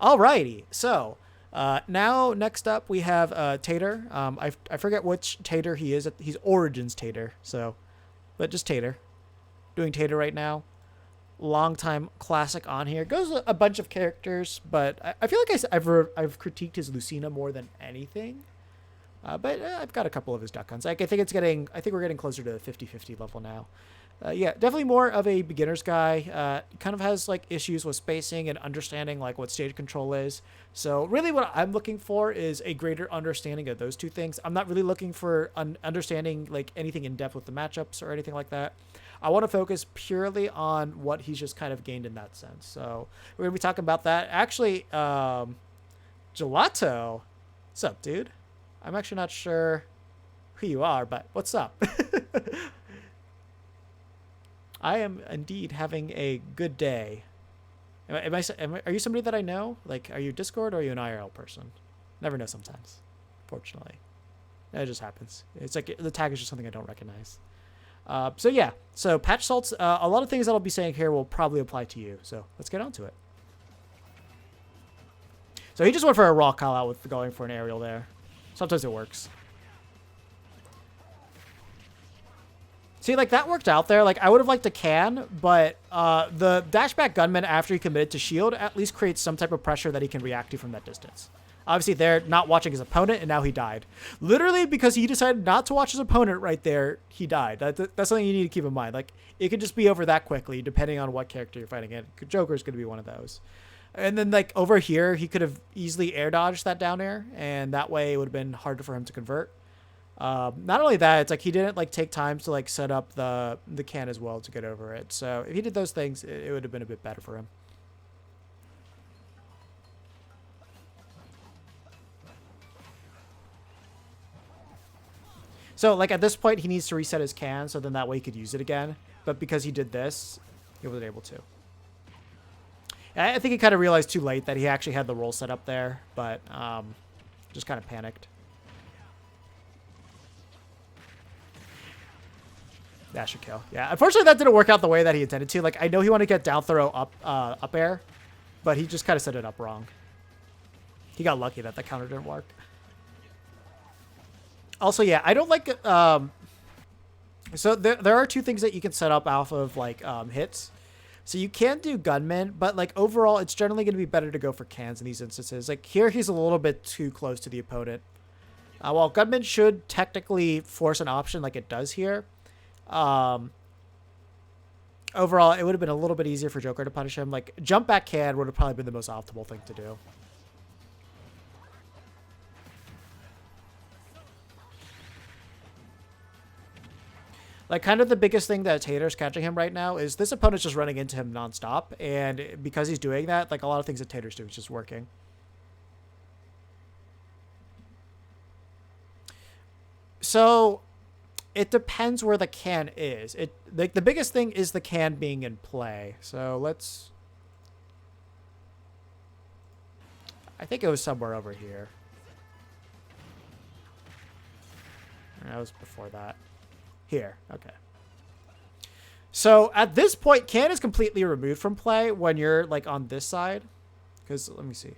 Alrighty, so now next up we have Tater. I forget which Tater he is. He's Origins Tater, so but just Tater. Doing Tater right now. Long time classic on here. Goes a bunch of characters, but I feel like I've critiqued his Lucina more than anything. But I've got a couple of his duck hunts. Like I think we're getting closer to the 50-50 level now. Yeah, definitely more of a beginner's guy. Kind of has like issues with spacing and understanding like what stage control is. So really what I'm looking for is a greater understanding of those two things. I'm not really looking for understanding like anything in depth with the matchups or anything like that. I want to focus purely on what he's just kind of gained in that sense. So we're going to be talking about that. Actually, Gelato, what's up, dude? I'm actually not sure who you are, but what's up? I am indeed having a good day. Are you somebody that I know? Like, are you Discord or are you an IRL person? Never know sometimes, fortunately. It just happens. It's like the tag is just something I don't recognize. So yeah, so patch salts, a lot of things that I'll be saying here will probably apply to you. So let's get on to it. So he just went for a raw call out with going for an aerial there. Sometimes it works. See, like, that worked out there. Like, I would have liked a can, but the dashback gunman, after he committed to shield, at least creates some type of pressure that he can react to from that distance. Obviously, they're not watching his opponent, and now he died. Literally, because he decided not to watch his opponent right there, he died. That's something you need to keep in mind. Like, it could just be over that quickly, depending on what character you're fighting in. Joker's going to be one of those. And then, like, over here, he could have easily air dodged that down air, and that way it would have been harder for him to convert. Not only that, it's like he didn't like take time to like set up the can as well to get over it. So if he did those things, it would have been a bit better for him. So like at this point, he needs to reset his can, so then that way he could use it again. But because he did this, he wasn't able to. And I think he kind of realized too late that he actually had the roll set up there, but just kind of panicked. That should kill. Yeah, unfortunately that didn't work out the way that he intended to. Like, I know he wanted to get down throw up air, but he just kind of set it up wrong. He got lucky that the counter didn't work. Also, yeah, I don't like... so there are two things that you can set up off of, like, hits. So you can do gunman, but, like, overall, it's generally going to be better to go for cans in these instances. Like, here he's a little bit too close to the opponent. While gunman should technically force an option like it does here, overall, it would have been a little bit easier for Joker to punish him. Like, jump back can would have probably been the most optimal thing to do. Like, kind of the biggest thing that Tater's catching him right now is this opponent's just running into him nonstop. And because he's doing that, like, a lot of things that Tater's doing is just working. So... it depends where the can is. Like the biggest thing is the can being in play. So let's... I think it was somewhere over here. That was before that. Here. Okay. So at this point, can is completely removed from play when you're like on this side. Because let me see.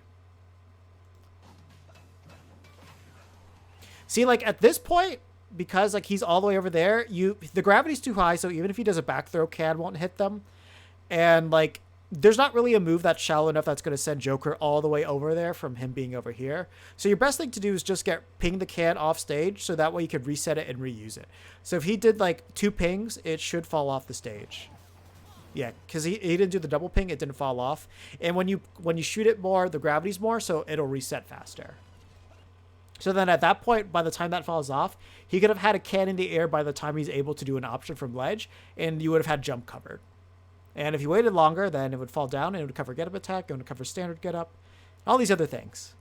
See, like at this point, because like he's all the way over there, the gravity's too high, so even if he does a back throw, can won't hit them. And like there's not really a move that's shallow enough that's going to send Joker all the way over there from him being over here. So your best thing to do is just ping the can off stage, so that way you could reset it and reuse it. So if he did like 2 pings, it should fall off the stage. Yeah, because he didn't do the double ping, it didn't fall off. And when you shoot it more, the gravity's more, so it'll reset faster. So then at that point, by the time that falls off, he could have had a can in the air by the time he's able to do an option from ledge, and you would have had jump covered. And if you waited longer, then it would fall down, and it would cover get up attack, it would cover standard get up, all these other things.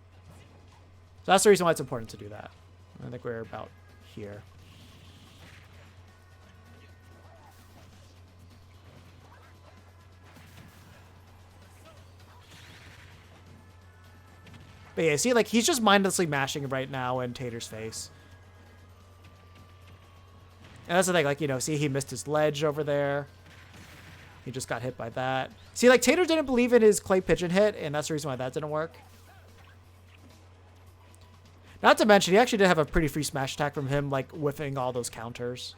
So that's the reason why it's important to do that. I think we're about here. But yeah, see, like, he's just mindlessly mashing right now in Tater's face. And that's the thing, like, you know, see, he missed his ledge over there. He just got hit by that. See, like, Tater didn't believe in his clay pigeon hit, and that's the reason why that didn't work. Not to mention, he actually did have a pretty free smash attack from him, like, whiffing all those counters.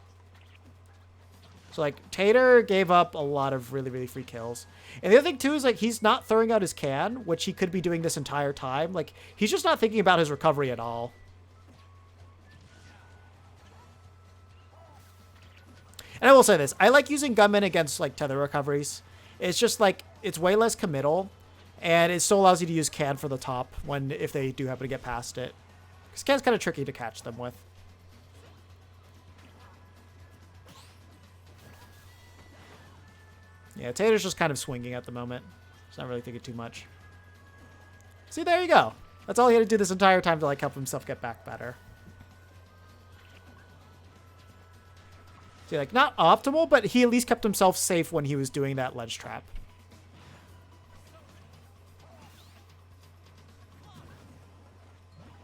So, like, Tater gave up a lot of really, really free kills. And the other thing, too, is, like, he's not throwing out his can, which he could be doing this entire time. Like, he's just not thinking about his recovery at all. And I will say this. I like using Gunman against, like, tether recoveries. It's just, like, it's way less committal. And it still allows you to use can for the top if they do happen to get past it. Because can's kind of tricky to catch them with. Yeah, Tater's just kind of swinging at the moment. He's not really thinking too much. See, there you go. That's all he had to do this entire time to, like, help himself get back better. See, like, not optimal, but he at least kept himself safe when he was doing that ledge trap.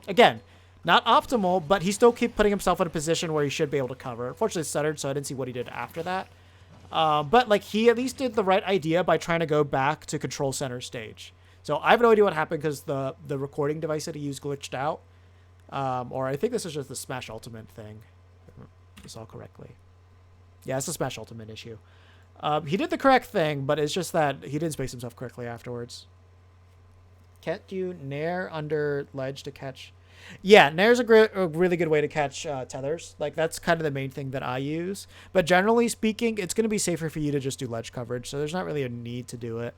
Again, not optimal, but he still kept putting himself in a position where he should be able to cover. Unfortunately, it stuttered, so I didn't see what he did after that. But, like, he at least did the right idea by trying to go back to control center stage. So I have no idea what happened because the recording device that he used glitched out. Or I think this is just the Smash Ultimate thing. If I saw correctly. Yeah, it's a Smash Ultimate issue. He did the correct thing, but it's just that he didn't space himself correctly afterwards. Can't you nair under ledge to catch? Yeah, nair's a really good way to catch tethers. Like, that's kind of the main thing that I use. But generally speaking, it's going to be safer for you to just do ledge coverage, so there's not really a need to do it.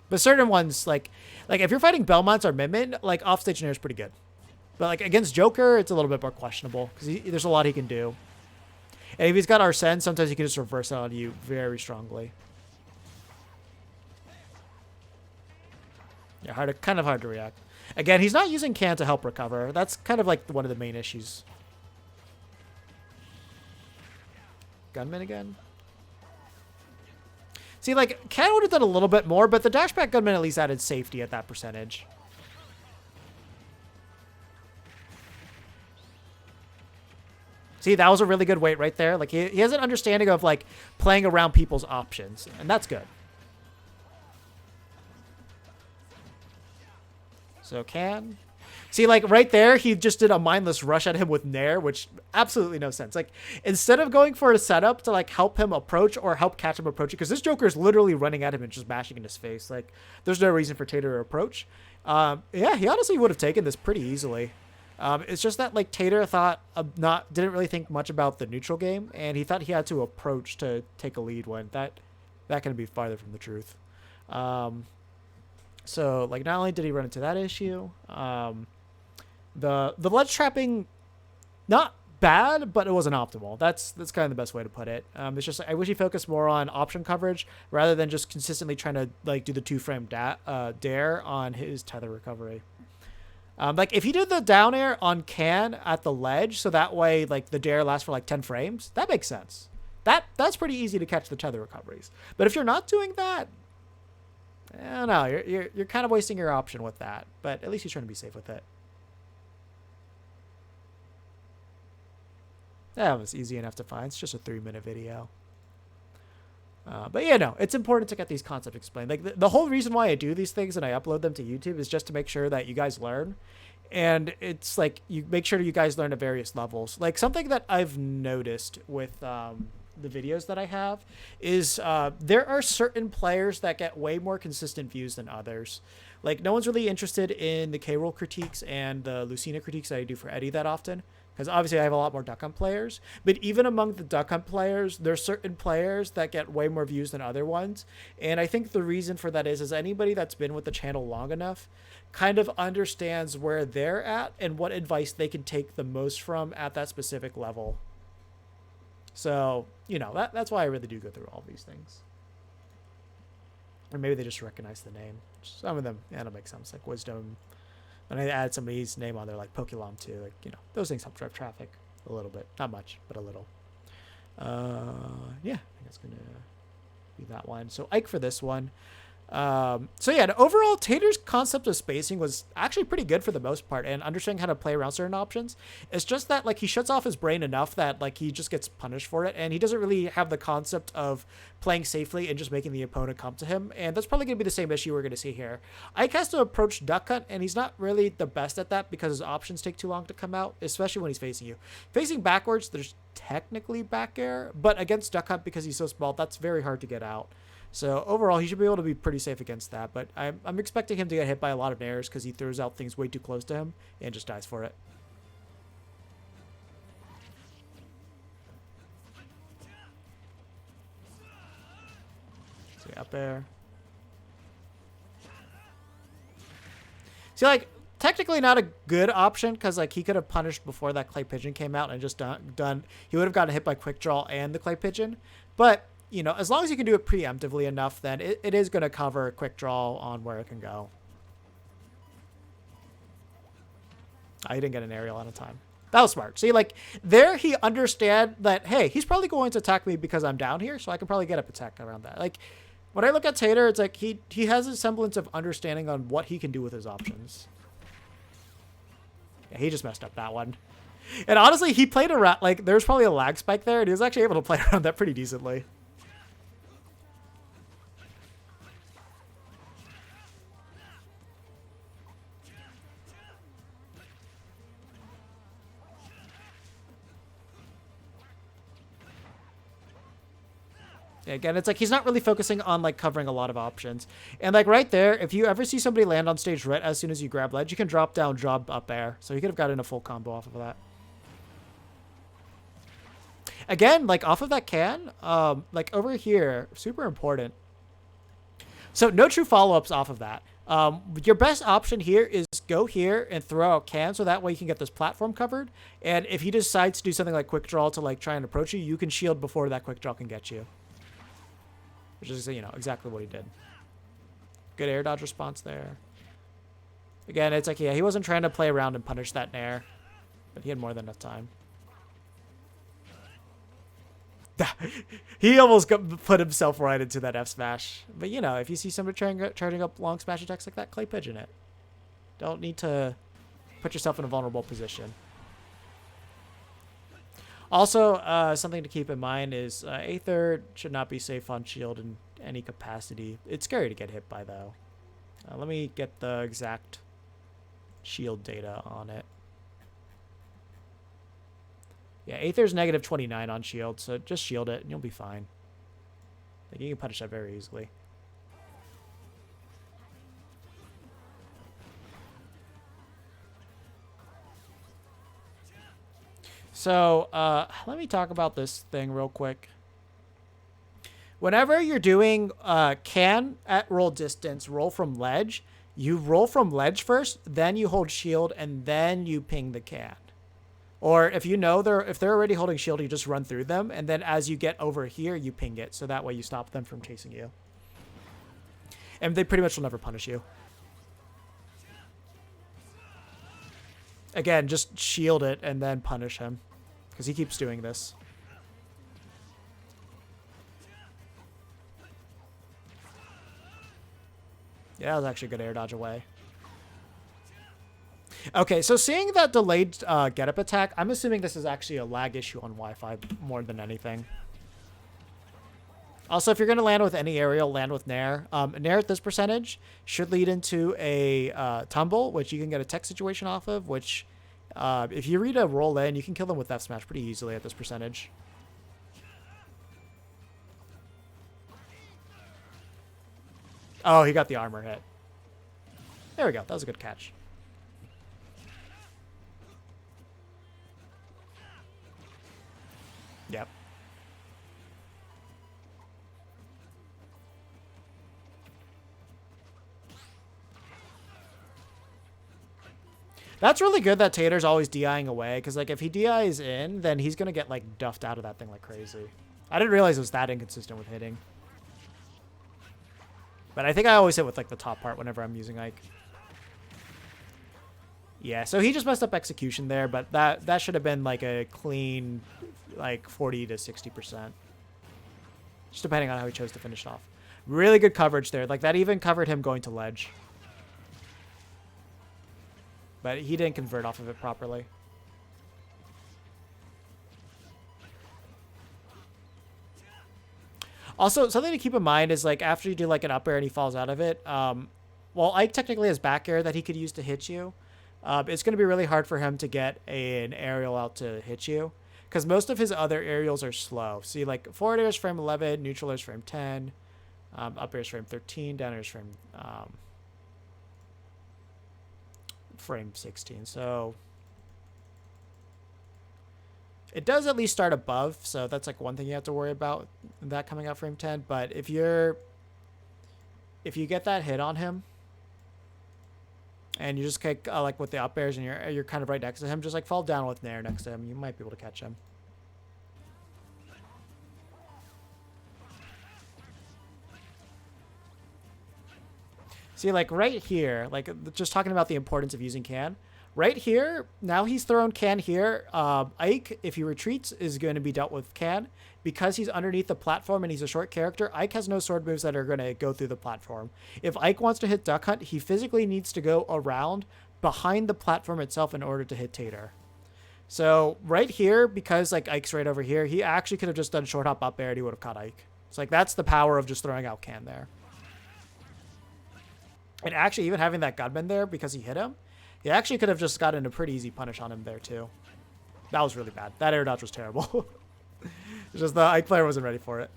But certain ones, like if you're fighting Belmonts or Min, like, offstage nair is pretty good. But, like, against Joker, it's a little bit more questionable, because there's a lot he can do. And if he's got Arsene, sometimes he can just reverse it on you very strongly. Yeah, kind of hard to react. Again, he's not using can to help recover. That's kind of like one of the main issues. Gunman again. See, like, can would have done a little bit more, but the dashback Gunman at least added safety at that percentage. See, that was a really good weight right there. Like, he has an understanding of, like, playing around people's options, and that's good. So can. See, like, right there, he just did a mindless rush at him with nair, which absolutely no sense. Like, instead of going for a setup to, like, help him approach or help catch him approaching, because this Joker is literally running at him and just bashing in his face. Like, there's no reason for Tater to approach. Yeah, he honestly would have taken this pretty easily. It's just that, like, Tater didn't really think much about the neutral game, and he thought he had to approach to take a lead when that can be farther from the truth. So, like, not only did he run into that issue, the ledge trapping, not bad, but it wasn't optimal. That's kind of the best way to put it. It's just, I wish he focused more on option coverage rather than just consistently trying to, like, do the 2-frame dare on his tether recovery. Like, if he did the down air on can at the ledge, so that way, like, the dare lasts for, like, 10 frames, that makes sense. That's pretty easy to catch the tether recoveries. But if you're not doing that, I don't know, you're kind of wasting your option with that. But at least he's trying to be safe with it. That was easy enough to find. It's just a 3-minute video. But yeah, no, it's important to get these concepts explained. Like, the whole reason why I do these things and I upload them to YouTube is just to make sure that you guys learn. And it's like, you make sure you guys learn at various levels. Like, something that I've noticed with the videos that I have is there are certain players that get way more consistent views than others. Like, no one's really interested in the K-roll critiques and the Lucina critiques that I do for Eddie that often. Because obviously I have a lot more Duck Hunt players. But even among the Duck Hunt players, there's certain players that get way more views than other ones. And I think the reason for that is anybody that's been with the channel long enough kind of understands where they're at and what advice they can take the most from at that specific level. So, you know, that's why I really do go through all these things. Or maybe they just recognize the name. Some of them, yeah, it'll make sense. Like Wisdom. And I add somebody's name on there, like Pokelom too. Like, you know, those things help drive traffic a little bit. Not much, but a little. Yeah, I think that's going to be that one. So Ike for this one. So yeah, overall, Tater's concept of spacing was actually pretty good for the most part, and understanding how to play around certain options. It's just that like he shuts off his brain enough that like he just gets punished for it, and he doesn't really have the concept of playing safely and just making the opponent come to him. And that's probably going to be the same issue we're going to see here. Ike has to approach Duck Hunt, and he's not really the best at that because his options take too long to come out, especially when he's facing you. Facing backwards, there's technically back air, but against Duck Hunt, because he's so small, that's very hard to get out. So overall, he should be able to be pretty safe against that. But I'm expecting him to get hit by a lot of nairs because he throws out things way too close to him and just dies for it. So up there. See, like, technically not a good option because like he could have punished before that clay pigeon came out and just done. He would have gotten hit by quick draw and the clay pigeon, but you know, as long as you can do it preemptively enough, then it is going to cover quick draw on where it can go. I didn't get an aerial on a time. That was smart. See, like, there he understand that, hey, he's probably going to attack me because I'm down here, so I can probably get up attack around that. Like, when I look at Tater, it's like he has a semblance of understanding on what he can do with his options. Yeah, he just messed up that one. And honestly, he played around, like, there's probably a lag spike there, and he was actually able to play around that pretty decently. Again, it's like he's not really focusing on like covering a lot of options. And like right there, if you ever see somebody land on stage right as soon as you grab ledge, you can drop down, drop up air. So he could have gotten a full combo off of that. Again, like off of that can, like over here, super important. So no true follow-ups off of that. Your best option here is go here and throw out can, so that way you can get this platform covered. And if he decides to do something like quick draw to like try and approach you, you can shield before that quick draw can get you. Which is, you know, exactly what he did. Good air dodge response there. Again, it's like, yeah, he wasn't trying to play around and punish that nair, but he had more than enough time. He almost put himself right into that F smash. But, you know, if you see somebody charging up long smash attacks like that, clay pigeon it. Don't need to put yourself in a vulnerable position. Also, something to keep in mind is Aether should not be safe on shield in any capacity. It's scary to get hit by, though. Let me get the exact shield data on it. Yeah, Aether's negative 29 on shield, so just shield it and you'll be fine. Like, you can punish that very easily. So, let me talk about this thing real quick. Whenever you're doing can at roll distance, roll from ledge, you roll from ledge first, then you hold shield, and then you ping the can. Or if you know if they're already holding shield, you just run through them, and then as you get over here, you ping it, so that way you stop them from chasing you. And they pretty much will never punish you. Again, just shield it and then punish him, because he keeps doing this. Yeah, that was actually a good air dodge away. Okay, so seeing that delayed get-up attack, I'm assuming this is actually a lag issue on Wi-Fi more than anything. Also, if you're going to land with any aerial, land with Nair. Nair at this percentage should lead into a tumble, which you can get a tech situation off of, which if you read a roll in, you can kill them with F smash pretty easily at this percentage. Oh, he got the armor hit. There we go. That was a good catch. Yep. That's really good that Tater's always DIing away, because like if he DIs in, then he's going to get like duffed out of that thing like crazy. I didn't realize it was that inconsistent with hitting. But I think I always hit with like the top part whenever I'm using Ike. Yeah, so he just messed up execution there, but that should have been like a clean like 40 to 60%. Just depending on how he chose to finish off. Really good coverage there. Like, that even covered him going to ledge. But he didn't convert off of it properly. Also, something to keep in mind is, like, after you do, like, an up air and he falls out of it, well, Ike technically has back air that he could use to hit you. It's going to be really hard for him to get an aerial out to hit you, because most of his other aerials are slow. See, like, forward air is frame 11, neutral air is frame 10, up air is frame 13, down air is frame 16. So it does at least start above, so that's like one thing you have to worry about, that coming out frame 10. But if you get that hit on him and you just kick like with the up airs and you're kind of right next to him, just like fall down with Nair next to him, you might be able to catch him. See, like right here, like just talking about the importance of using can. Right here, now he's thrown can here. Ike, if he retreats, is going to be dealt with can. Because he's underneath the platform and he's a short character, Ike has no sword moves that are going to go through the platform. If Ike wants to hit Duck Hunt, he physically needs to go around behind the platform itself in order to hit Tater. So right here, because like Ike's right over here, he actually could have just done short hop up air and he would have caught Ike. It's like, that's the power of just throwing out can there. And actually even having that gunman there because he hit him, he actually could have just gotten a pretty easy punish on him there too. That was really bad. That air dodge was terrible. It's just the Ike player wasn't ready for it.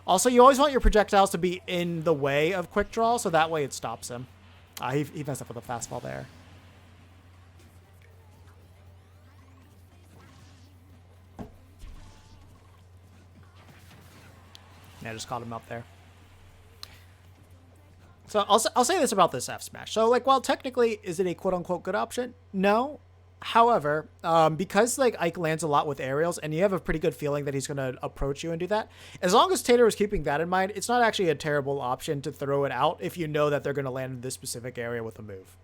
Also, you always want your projectiles to be in the way of quick draw, so that way it stops him. He messed up with a fastball there. Yeah, just caught him up there. So I'll say this about this F smash. So like, while technically is it a quote unquote good option? No. However, because like Ike lands a lot with aerials and you have a pretty good feeling that he's going to approach you and do that, as long as Tater is keeping that in mind, it's not actually a terrible option to throw it out if you know that they're going to land in this specific area with a move.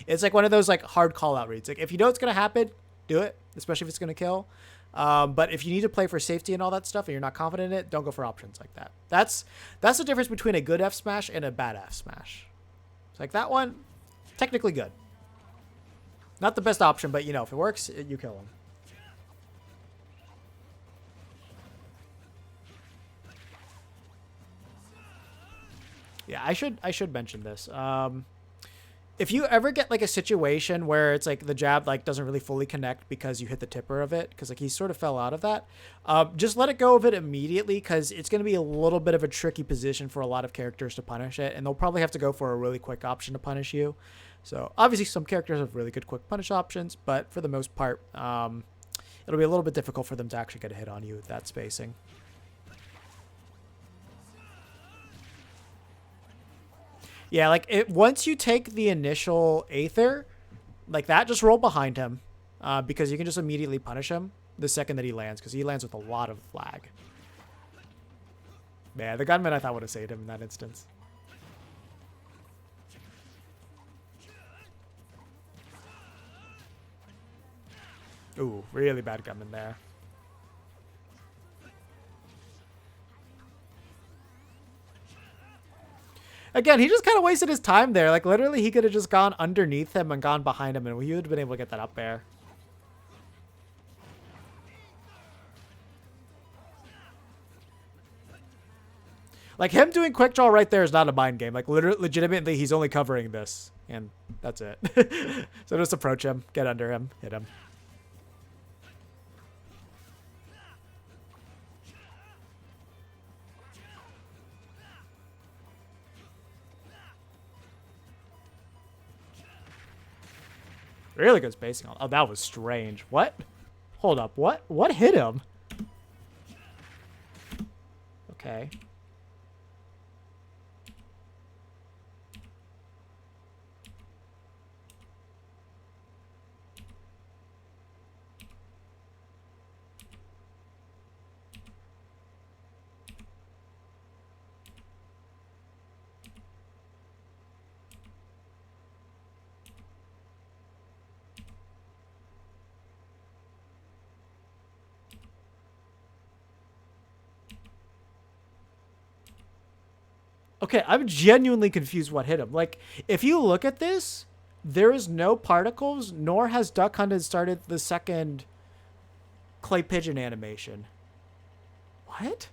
It's like one of those like hard call out reads. Like if you know it's going to happen, do it, especially if it's going to kill. But if you need to play for safety and all that stuff and you're not confident in it, don't go for options like that. That's the difference between a good F smash and a bad F smash. It's like that one, technically good. Not the best option, but you know, if it works, you kill him. Yeah, I should mention this. If you ever get like a situation where it's like the jab like doesn't really fully connect because you hit the tipper of it, because like he sort of fell out of that, just let it go of it immediately, because it's going to be a little bit of a tricky position for a lot of characters to punish it, and they'll probably have to go for a really quick option to punish you. So obviously some characters have really good quick punish options, but for the most part, it'll be a little bit difficult for them to actually get a hit on you with that spacing. Yeah, like once you take the initial Aether, like that, just roll behind him, because you can just immediately punish him the second that he lands, because he lands with a lot of flag. Yeah, the gunman I thought would have saved him in that instance. Ooh, really bad gunman there. Again, he just kind of wasted his time there. Like, literally, he could have just gone underneath him and gone behind him, and he would have been able to get that up air. Like, him doing quick draw right there is not a mind game. Like, literally, legitimately, he's only covering this, and that's it. So just approach him, get under him, hit him. Really good spacing on. Oh, that was strange. What? Hold up. What? What hit him? Okay. Okay, I'm genuinely confused what hit him. Like, if you look at this, there is no particles, nor has Duck Hunted started the second clay pigeon animation. What?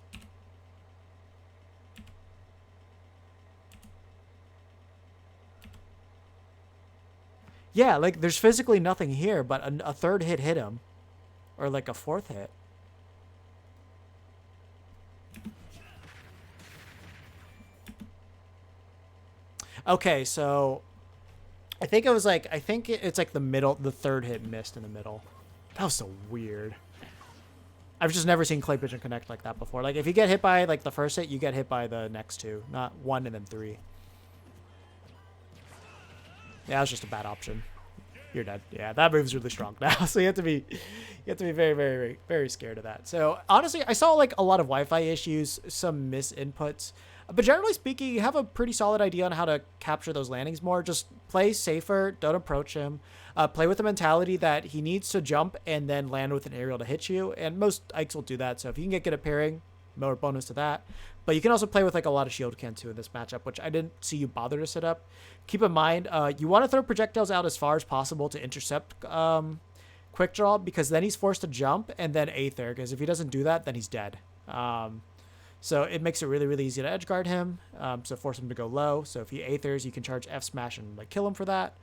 Yeah, like there's physically nothing here, but a third hit him, or like a fourth hit. Okay, so I think it was like it's like the middle, the third hit missed in the middle. That was so weird. I've just never seen clay pigeon connect like that before. Like if you get hit by like the first hit, you get hit by the next two, not one and then three. Yeah, that was just a bad option. You're dead. Yeah, that move's really strong now. So you have to be very, very, very scared of that. So honestly, I saw like a lot of Wi-Fi issues, some misinputs, but generally speaking, you have a pretty solid idea on how to capture those landings more. Just play safer. Don't approach him. Play with the mentality that he needs to jump and then land with an aerial to hit you. And most Ikes will do that. So if you can get good at parrying, more bonus to that. But you can also play with like a lot of shield can too in this matchup, which I didn't see you bother to set up. Keep in mind, you want to throw projectiles out as far as possible to intercept quick draw, because then he's forced to jump and then Aether, because if he doesn't do that, then he's dead. So it makes it really, really easy to edge guard him. So force him to go low. So if he Aethers, you can charge F smash and like kill him for that.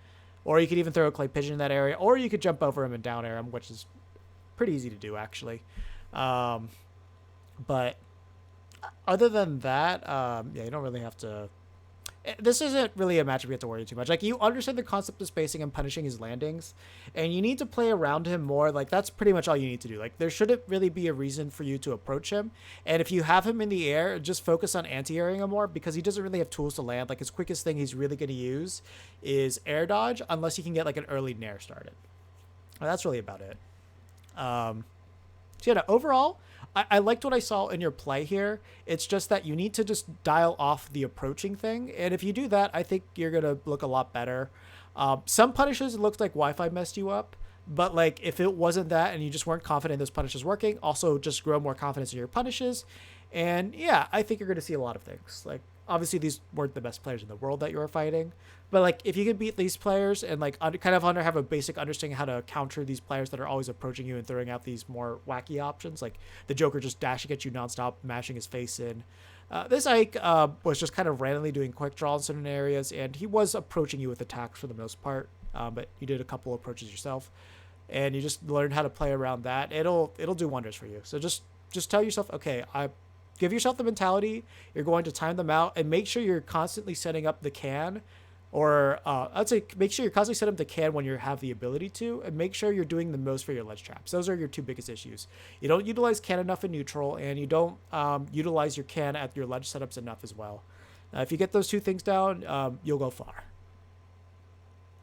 Or you could even throw a clay pigeon in that area, or you could jump over him and down air him, which is pretty easy to do actually. But other than that, yeah, you don't really have to. This isn't really a matchup you have to worry too much. Like, you understand the concept of spacing and punishing his landings, and you need to play around him more. Like, that's pretty much all you need to do. Like, there shouldn't really be a reason for you to approach him. And if you have him in the air, just focus on anti-airing him more, because he doesn't really have tools to land. Like, his quickest thing he's really going to use is air dodge, unless he can get, like, an early nair started. And that's really about it. So, yeah, overall, I liked what I saw in your play here. It's just that you need to just dial off the approaching thing. And if you do that, I think you're going to look a lot better. Some punishes, it looks like Wi-Fi messed you up. But, like, if it wasn't that and you just weren't confident those punishes working, also just grow more confidence in your punishes. And, yeah, I think you're going to see a lot of things. Like, obviously, these weren't the best players in the world that you were fighting. But, like, if you could beat these players and, like, kind of have a basic understanding how to counter these players that are always approaching you and throwing out these more wacky options, like the Joker just dashing at you nonstop, mashing his face in. This Ike was just kind of randomly doing quick draw in certain areas, and he was approaching you with attacks for the most part, but you did a couple approaches yourself, and you just learned how to play around that. It'll do wonders for you. So just tell yourself, okay, give yourself the mentality. You're going to time them out, and make sure you're constantly setting up the can. Or I'd say make sure you're constantly setting up the can when you have the ability to, and make sure you're doing the most for your ledge traps. Those are your two biggest issues. You don't utilize can enough in neutral, and you don't utilize your can at your ledge setups enough as well. If you get those two things down, you'll go far.